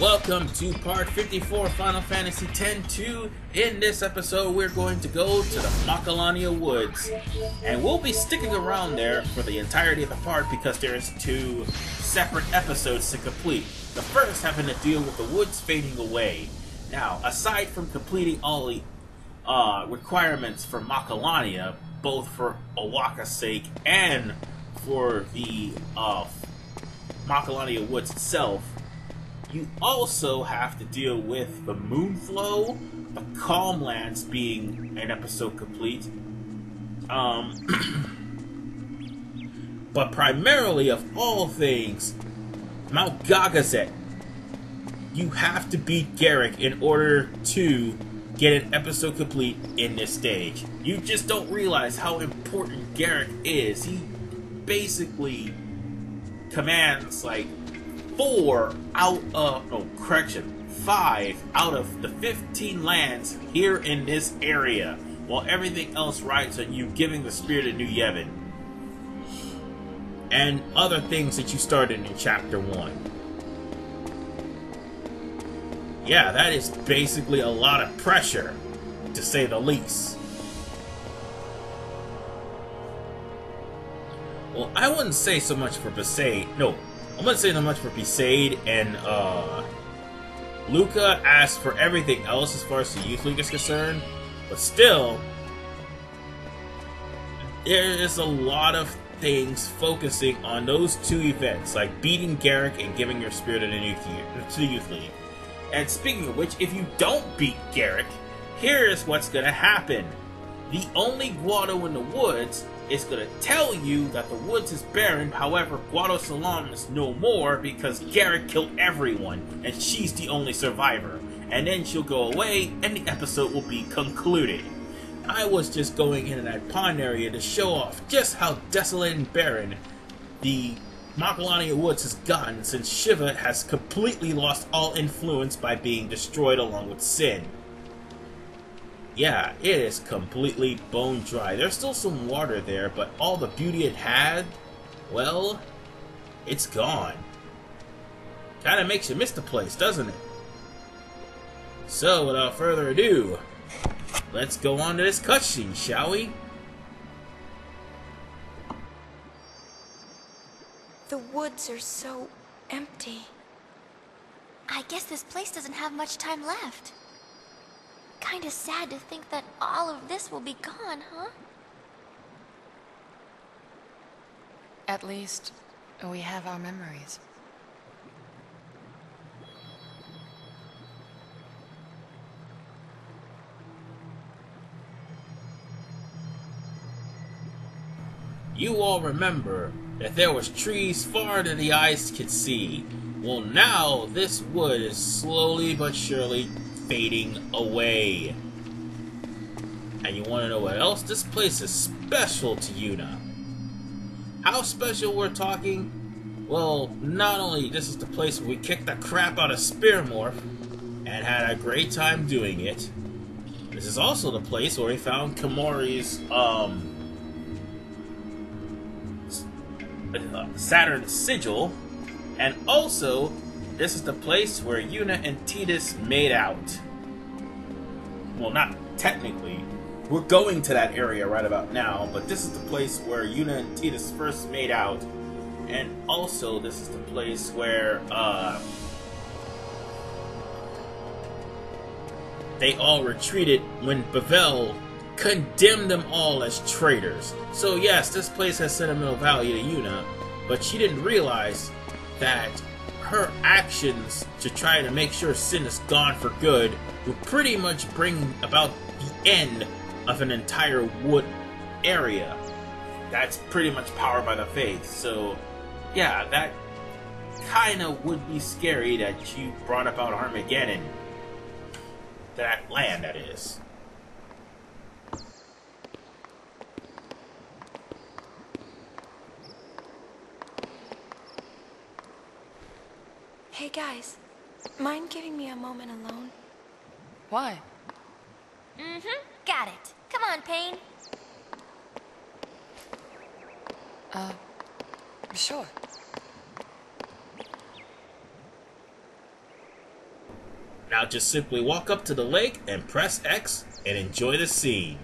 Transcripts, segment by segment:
Welcome to part 54 Final Fantasy X-2. In this episode, we're going to go to the Macalania Woods. And we'll be sticking around there for the entirety of the part because there's two separate episodes to complete. The first having to deal with the woods fading away. Now, aside from completing all the requirements for Macalania, both for O'aka's sake and for the Macalania Woods itself, you also have to deal with the Moonflow, the Calm Lands being an episode complete, but primarily of all things, Mount Gagazet. You have to beat Garrick in order to get an episode complete in this stage. You just don't realize how important Garrick is. He basically commands like 5 out of the 15 lands here in this area, while everything else rides on you giving the Spirit of New Yevon and other things that you started in Chapter 1. Yeah, that is basically a lot of pressure, to say the least. Well, I wouldn't say so much for Besaid. No, I'm not saying so much for Besaid and Luca as for everything else as far as the Youth League is concerned. But still, there is a lot of things focusing on those two events, like beating Garrick and giving your Spirit to the Youth League. And speaking of which, if you don't beat Garrick, here's what's gonna happen. The only Guado in the woods is gonna tell you that the woods is barren, however, Guado Salam is no more because Garrick killed everyone, and she's the only survivor. And then she'll go away, and the episode will be concluded. I was just going in that pond area to show off just how desolate and barren the Macalania Woods has gotten since Shiva has completely lost all influence by being destroyed along with Sin. Yeah, it is completely bone dry. There's still some water there, but all the beauty it had, well, it's gone. Kinda makes you miss the place, doesn't it? So, without further ado, let's go on to this cutscene, shall we? The woods are so empty. I guess this place doesn't have much time left. Kinda sad to think that all of this will be gone, huh? At least, we have our memories. You all remember that there was trees far than the eyes could see. Well, now this wood is slowly but surely fading away. And you want to know what else? This place is special to Yuna. How special we're talking? Well, not only this is the place where we kicked the crap out of Spearmorph and had a great time doing it. This is also the place where we found Kamori's Saturn's sigil, and also this is the place where Yuna and Tidus made out. Well, not technically. We're going to that area right about now, but this is the place where Yuna and Tidus first made out, and also this is the place where they all retreated when Bavel condemned them all as traitors. So yes, this place has sentimental value to Yuna, but she didn't realize that her actions to try to make sure Sin is gone for good will pretty much bring about the end of an entire wood area that's pretty much powered by the Fayth. So yeah, that kinda would be scary that you brought about Armageddon. That land, that is. Hey guys, mind giving me a moment alone? Why? Got it. Come on, Pain. Sure. Now just simply walk up to the lake and press X and enjoy the scene.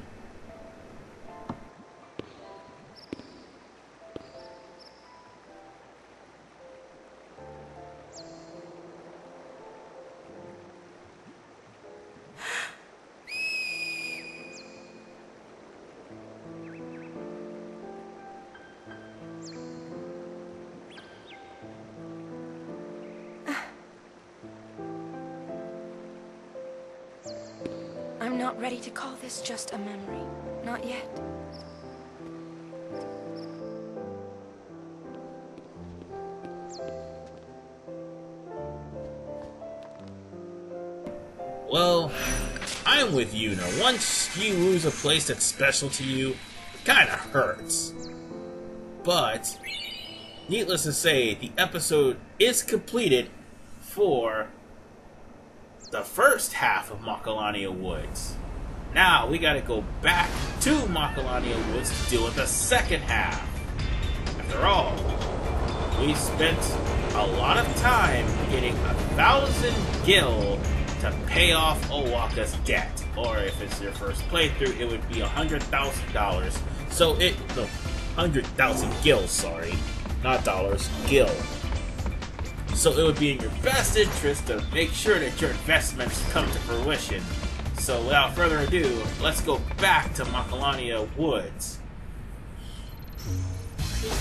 I'm not ready to call this just a memory. Not yet. Well, I'm with Yuna. Once you lose a place that's special to you, it kinda hurts. But, needless to say, the episode is completed for the first half of Macalania Woods. Now, we gotta go back to Macalania Woods to deal with the second half. After all, we spent a lot of time getting 1,000 gil to pay off O'aka's debt. Or if it's your first playthrough, it would be $100,000. So no, 100,000 gil, sorry. Not dollars, gil. So it would be in your best interest to make sure that your investments come to fruition. So without further ado, let's go back to Macalania Woods.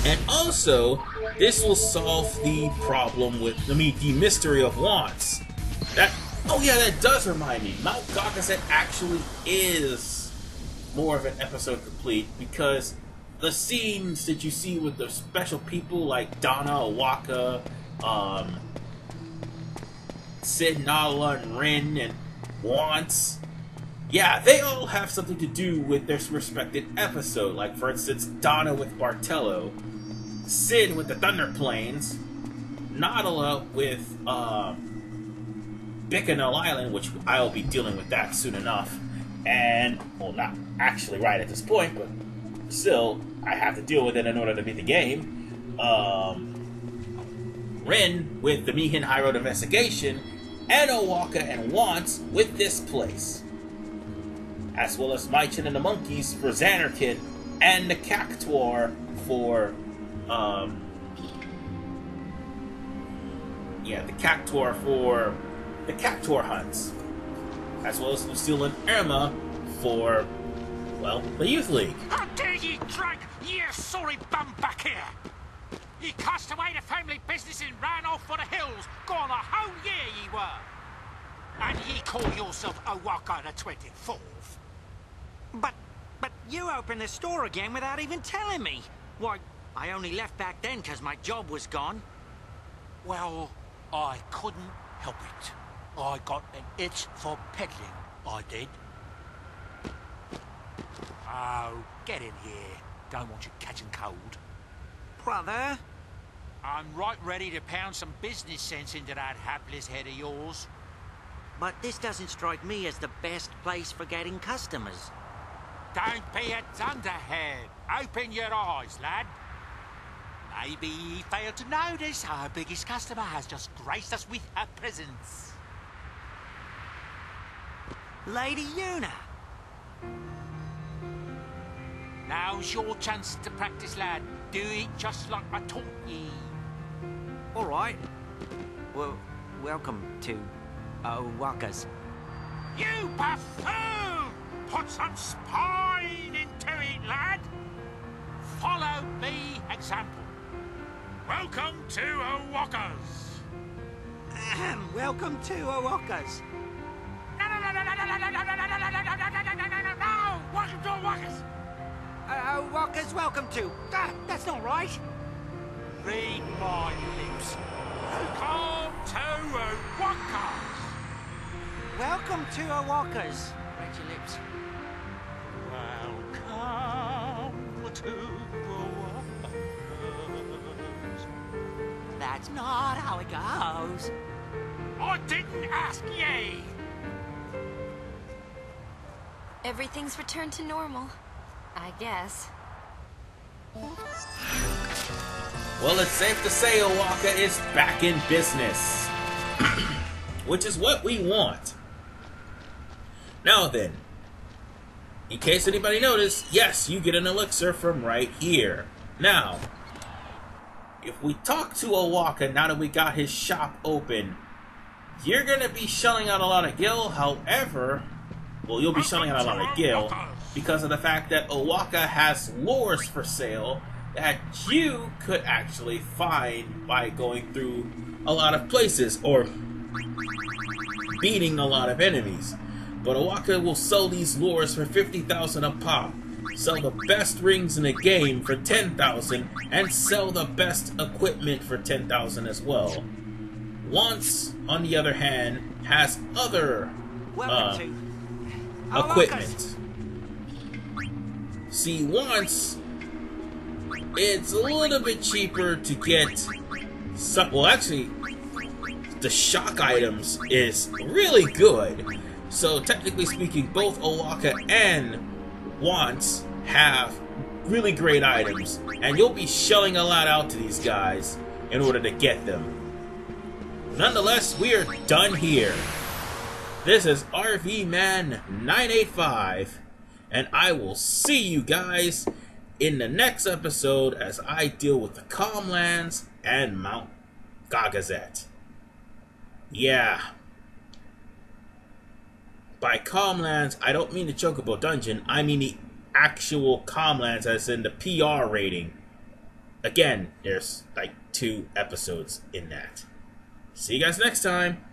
And also, this will solve the problem with, the mystery of Wantz. Oh yeah, that does remind me. Mount Gaucaset actually is more of an episode complete because the scenes that you see with the special people like Donna, O'aka, Sid, Nala, and Rin, and Wantz, yeah, they all have something to do with their respective episode. Like, for instance, Donna with Bartello, Sid with the Thunder Plains, Nala with Bicknell Island, which I'll be dealing with that soon enough, and, well, not actually right at this point, but still, I have to deal with it in order to beat the game. Rin with the Mihin High Road Investigation, and O'aka and Wantz with this place. As well as Maichin and the Monkeys for Xanarkand, and the Cactuar for, the Cactuar for the Cactuar hunts. As well as Lucille and Irma for, well, the Youth League. How dare ye drag ye sorry bum back here! Ye cast away the family business and ran off for the hills, gone a whole year ye were! And ye call yourself O'aka the 24th? But you opened the store again without even telling me. Why, I only left back then because my job was gone. Well, I couldn't help it. I got an itch for peddling, I did. Oh, get in here. Don't want you catching cold. Brother? I'm right ready to pound some business sense into that hapless head of yours. But this doesn't strike me as the best place for getting customers. Don't be a dunderhead. Open your eyes, lad. Maybe ye failed to notice our biggest customer has just graced us with her presence. Lady Yuna. Now's your chance to practice, lad. Do it just like I taught ye. All right. Well, welcome to O'aka's. You buffoon! Put some spine into it, lad. Follow me example. Welcome to O'aka's. Welcome to O'aka's. No! Welcome to O'aka's. O'aka's welcome to. That's not right. Read my lips. Welcome to O'aka's. Welcome to O'aka's. Read your lips. Welcome to O'aka's. That's not how it goes. I didn't ask ye. Everything's returned to normal, I guess. Well, it's safe to say O'aka is back in business. which is what we want. Now then, in case anybody noticed, yes, you get an elixir from right here. Now, if we talk to O'aka now that we got his shop open, you're going to be shelling out a lot of gil. However, well, you'll be shelling out a lot of gil because of the fact that O'aka has lures for sale that you could actually find by going through a lot of places or beating a lot of enemies. But O'aka will sell these lures for 50,000 a pop, sell the best rings in the game for 10,000, and sell the best equipment for 10,000 as well. Wantz, on the other hand, has other equipment. See, Wantz, it's a little bit cheaper to get some. Well, actually, the shock items is really good. So, technically speaking, both O'aka and Wantz have really great items, and you'll be shelling a lot out to these guys in order to get them. Nonetheless, we are done here. This is RV Man 985, and I will see you guys in the next episode as I deal with the Calmlands and Mount Gagazet. Yeah. By Calmlands, I don't mean the Chocobo Dungeon, I mean the actual Calmlands as in the PR rating. Again, there's like 2 episodes in that. See you guys next time.